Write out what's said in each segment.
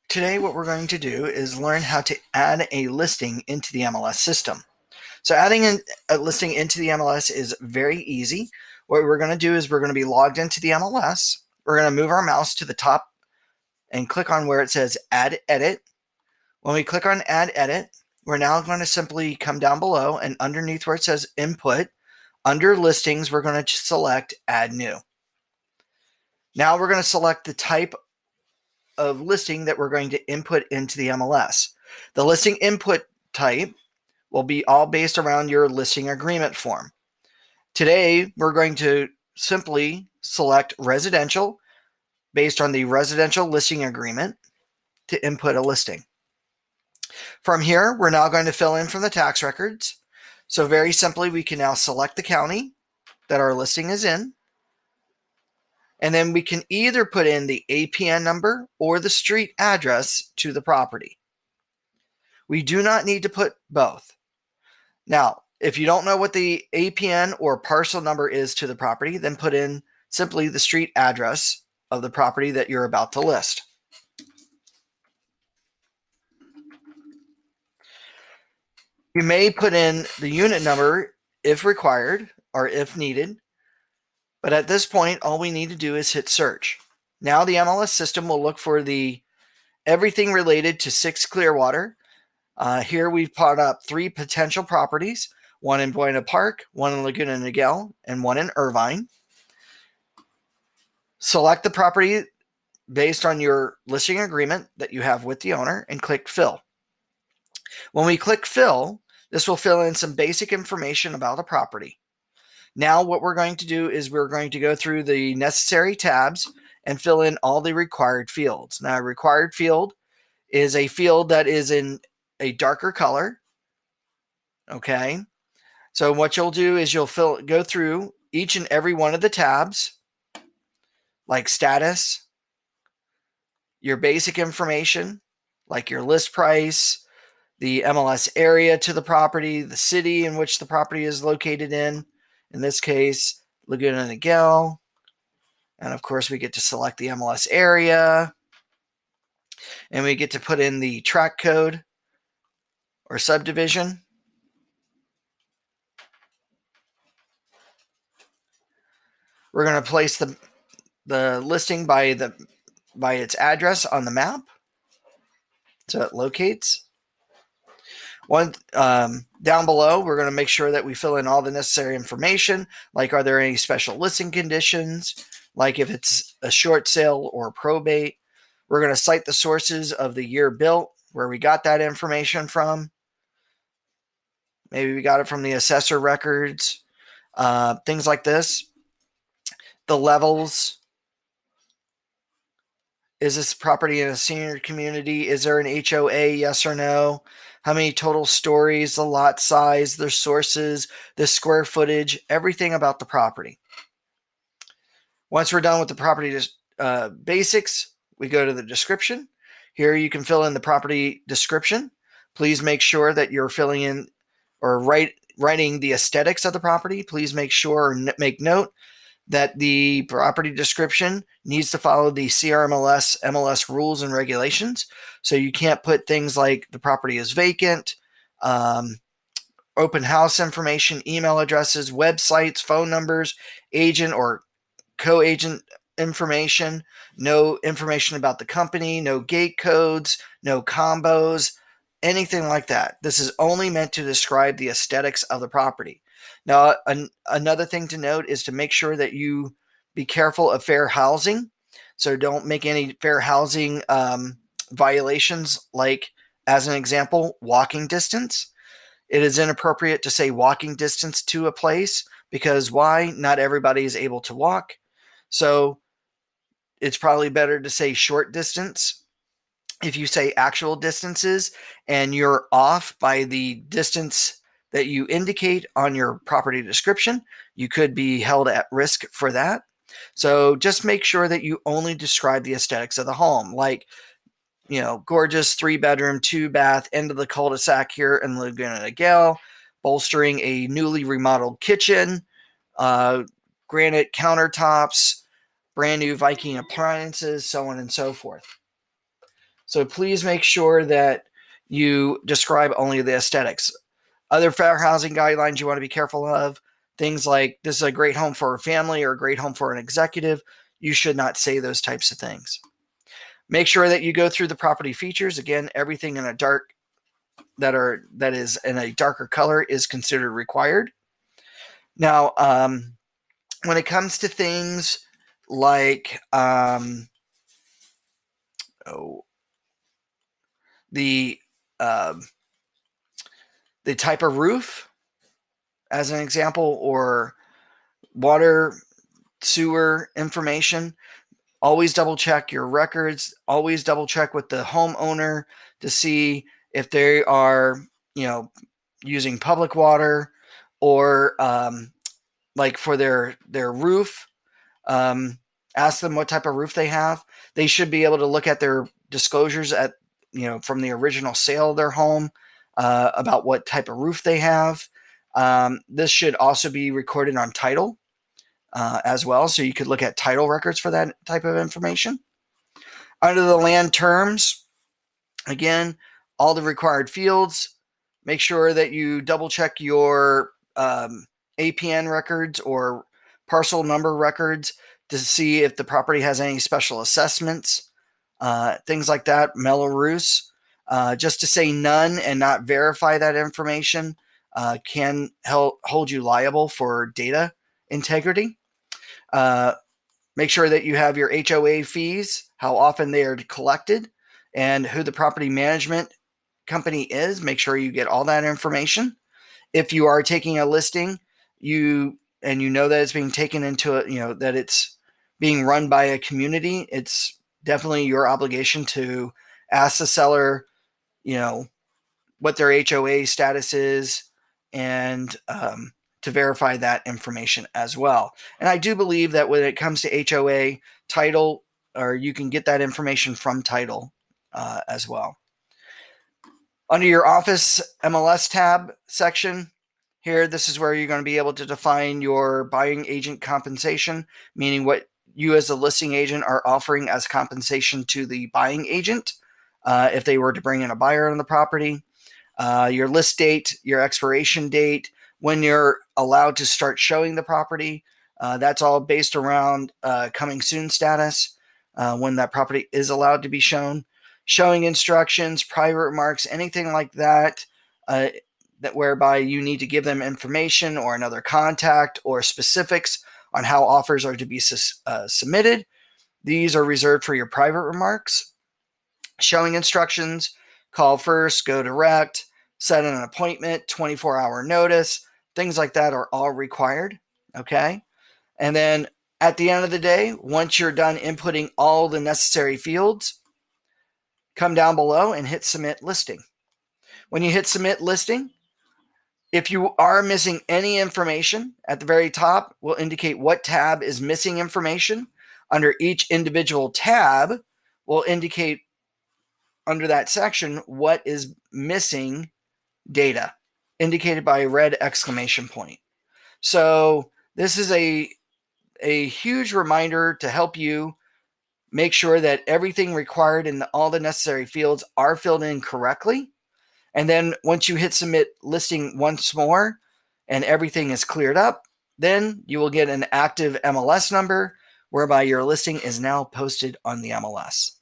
Today, what we're going to do is learn how to add a listing into the MLS system. So adding a listing into the MLS is very easy. What we're going to do is we're going to be logged into the MLS. We're going to move our mouse to the top and click on where it says Add Edit. When we click on Add Edit, we're now going to simply come down below and underneath where it says Input, under Listings, we're going to select Add New. Now we're going to select the type of listing that we're going to input into the MLS. The listing input type will be all based around your listing agreement form. Today, we're going to simply select residential based on the residential listing agreement to input a listing. From here, we're now going to fill in from the tax records. So very simply, we can now select the county that our listing is in. And then we can either put in the APN number or the street address to the property. We do not need to put both. Now, if you don't know what the APN or parcel number is to the property, then put in simply the street address of the property that you're about to list. You may put in the unit number if required or if needed. But at this point, all we need to do is hit search. Now the MLS system will look for everything related to 6 Clearwater. Here we've put up 3 potential properties, one in Buena Park, one in Laguna Niguel, and one in Irvine. Select the property based on your listing agreement that you have with the owner and click Fill. When we click Fill, this will fill in some basic information about the property. Now what we're going to do is we're going to go through the necessary tabs and fill in all the required fields. Now, a required field is a field that is in a darker color. Okay. So what you'll do is you'll go through each and every one of the tabs, like status, your basic information, like your list price, the MLS area to the property, the city in which the property is located in this case, Laguna Niguel. And of course, we get to select the MLS area. And we get to put in the tract code or subdivision. We're going to place the listing by its address on the map, so it locates. Down below, we're going to make sure that we fill in all the necessary information, like are there any special listing conditions, like if it's a short sale or probate. We're going to cite the sources of the year built, where we got that information from. Maybe we got it from the assessor records, things like this. The levels. Is this property in a senior community? Is there an HOA, yes or no? How many total stories, the lot size, their sources, the square footage, everything about the property. Once we're done with the property basics, we go to the description. Here you can fill in the property description. Please make sure that you're filling in or writing the aesthetics of the property. Please make sure or make note that the property description needs to follow the CRMLS MLS rules and regulations. So you can't put things like the property is vacant, open house information, email addresses, websites, phone numbers, agent or co-agent information, no information about the company, no gate codes, no combos, anything like that. This is only meant to describe the aesthetics of the property. Now, another thing to note is to make sure that you be careful of fair housing. So don't make any fair housing violations, like, as an example, walking distance. It is inappropriate to say walking distance to a place because why? Not everybody is able to walk. So it's probably better to say short distance. If you say actual distances and you're off by the distance that you indicate on your property description, you could be held at risk for that. So just make sure that you only describe the aesthetics of the home, like, gorgeous 3-bedroom, 2-bath, end of the cul-de-sac here in Laguna Niguel, bolstering a newly remodeled kitchen, granite countertops, brand new Viking appliances, so on and so forth. So please make sure that you describe only the aesthetics. Other fair housing guidelines you want to be careful of, things like this is a great home for a family or a great home for an executive. You should not say those types of things. Make sure that you go through the property features. Again, everything in a dark that is in a darker color is considered required. Now, when it comes to things like the type of roof, as an example, or water, sewer information, always double check your records. Always double check with the homeowner to see if they are, using public water or like for their roof. Ask them what type of roof they have. They should be able to look at their disclosures from the original sale of their home about what type of roof they have. This should also be recorded on title as well, so you could look at title records for that type of information. Under the land terms, again, all the required fields. Make sure that you double check your APN records or parcel number records to see if the property has any special assessments, things like that, Mello-Roos. Just to say none and not verify that information can hold you liable for data integrity. Make sure that you have your HOA fees, how often they are collected, and who the property management company is. Make sure you get all that information. If you are taking a listing, you know that it's being taken into that it's being run by a community, it's definitely your obligation to ask the seller, what their HOA status is, and to verify that information as well. And I do believe that when it comes to HOA title, or you can get that information from title as well. Under your office MLS tab section here, this is where you're going to be able to define your buying agent compensation, meaning what you as a listing agent are offering as compensation to the buying agent if they were to bring in a buyer on the property. Your list date, your expiration date, when you're allowed to start showing the property. That's all based around coming soon status, when that property is allowed to be shown. Showing instructions, private remarks, anything like that, that whereby you need to give them information or another contact or specifics on how offers are to be submitted. These are reserved for your private remarks. Showing instructions, call first, go direct, set an appointment, 24-hour notice, things like that are all required, okay? And then at the end of the day, once you're done inputting all the necessary fields, come down below and hit submit listing. When you hit submit listing, if you are missing any information, at the very top will indicate what tab is missing information. Under each individual tab will indicate under that section what is missing data, indicated by a red exclamation point. So this is a huge reminder to help you make sure that everything required in all the necessary fields are filled in correctly. And then once you hit submit listing once more and everything is cleared up, then you will get an active MLS number whereby your listing is now posted on the MLS.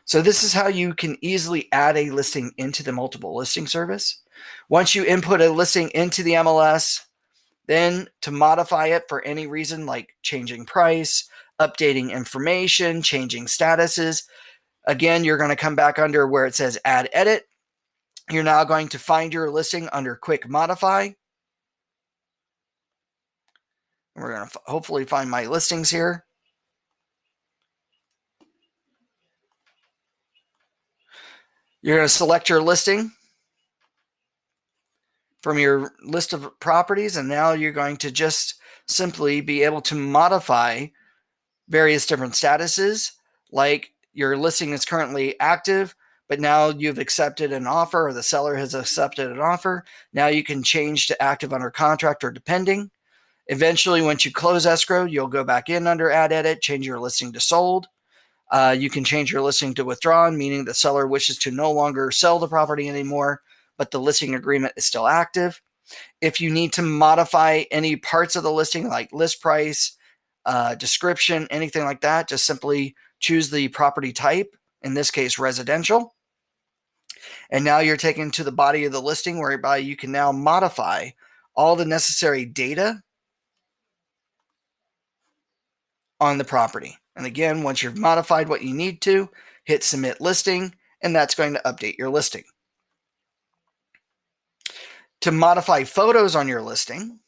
So this is how you can easily add a listing into the multiple listing service. Once you input a listing into the MLS, then to modify it for any reason like changing price, updating information, changing statuses, again, you're going to come back under where it says add edit. You're now going to find your listing under quick modify. We're going to hopefully find my listings here. You're going to select your listing from your list of properties, and now you're going to just simply be able to modify various different statuses, like your listing is currently active, but now you've accepted an offer, or the seller has accepted an offer. Now you can change to active under contract or depending. Eventually, once you close escrow, you'll go back in under add edit, change your listing to sold. You can change your listing to withdrawn, meaning the seller wishes to no longer sell the property anymore, but the listing agreement is still active. If you need to modify any parts of the listing, like list price, description, anything like that, just simply choose the property type, in this case, residential. And now you're taken to the body of the listing, whereby you can now modify all the necessary data on the property. And again, once you've modified what you need to, hit submit listing, and that's going to update your listing. To modify photos on your listing,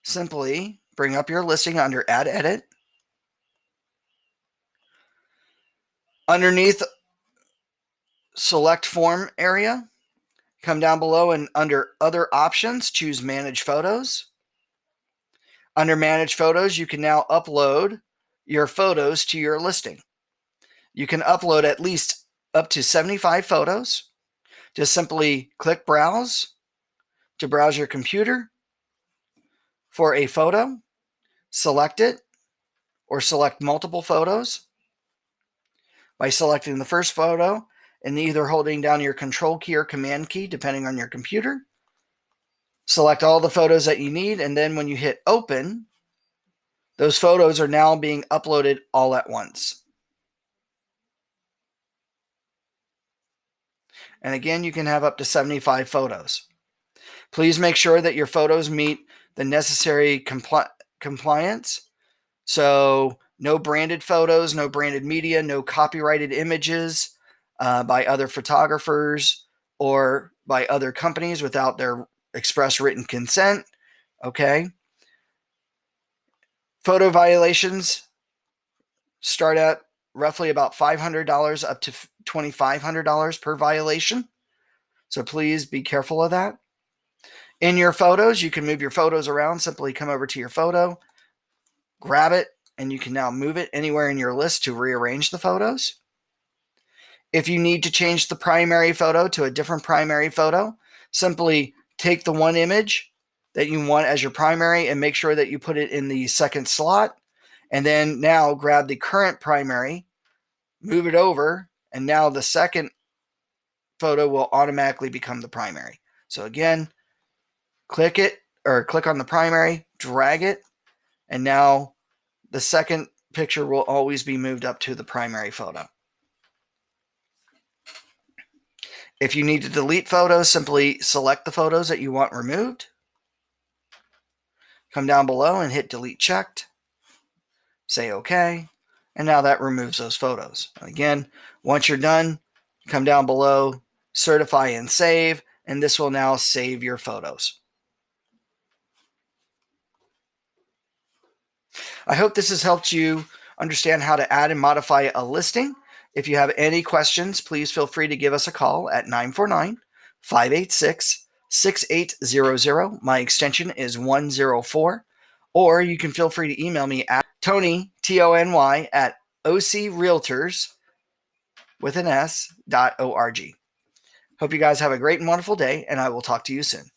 simply bring up your listing under Add Edit. Underneath Select Form area, come down below and under Other Options, choose Manage Photos. Under Manage Photos, you can now upload your photos to your listing. You can upload at least up to 75 photos. Just simply click Browse to browse your computer for a photo, select it, or select multiple photos by selecting the first photo and either holding down your Control key or Command key, depending on your computer. Select all the photos that you need, and then when you hit Open, those photos are now being uploaded all at once. And again, you can have up to 75 photos. Please make sure that your photos meet the necessary compliance. So no branded photos, no branded media, no copyrighted images by other photographers or by other companies without their express written consent. Okay. Photo violations start at roughly about $500 up to $2,500 per violation. So please be careful of that. In your photos, you can move your photos around. Simply come over to your photo, grab it, and you can now move it anywhere in your list to rearrange the photos. If you need to change the primary photo to a different primary photo, simply take the one image that you want as your primary and make sure that you put it in the second slot. And then now grab the current primary, move it over, and now the second photo will automatically become the primary. So again, click it or click on the primary, drag it, and now the second picture will always be moved up to the primary photo. If you need to delete photos, simply select the photos that you want removed. Come down below and hit delete checked. Say OK. And now that removes those photos. Again, once you're done, come down below, certify and save, and this will now save your photos. I hope this has helped you understand how to add and modify a listing. If you have any questions, please feel free to give us a call at 949-586-6800. My extension is 104. Or you can feel free to email me at Tony, Tony, at ocrealtors with an S.org. Hope you guys have a great and wonderful day, and I will talk to you soon.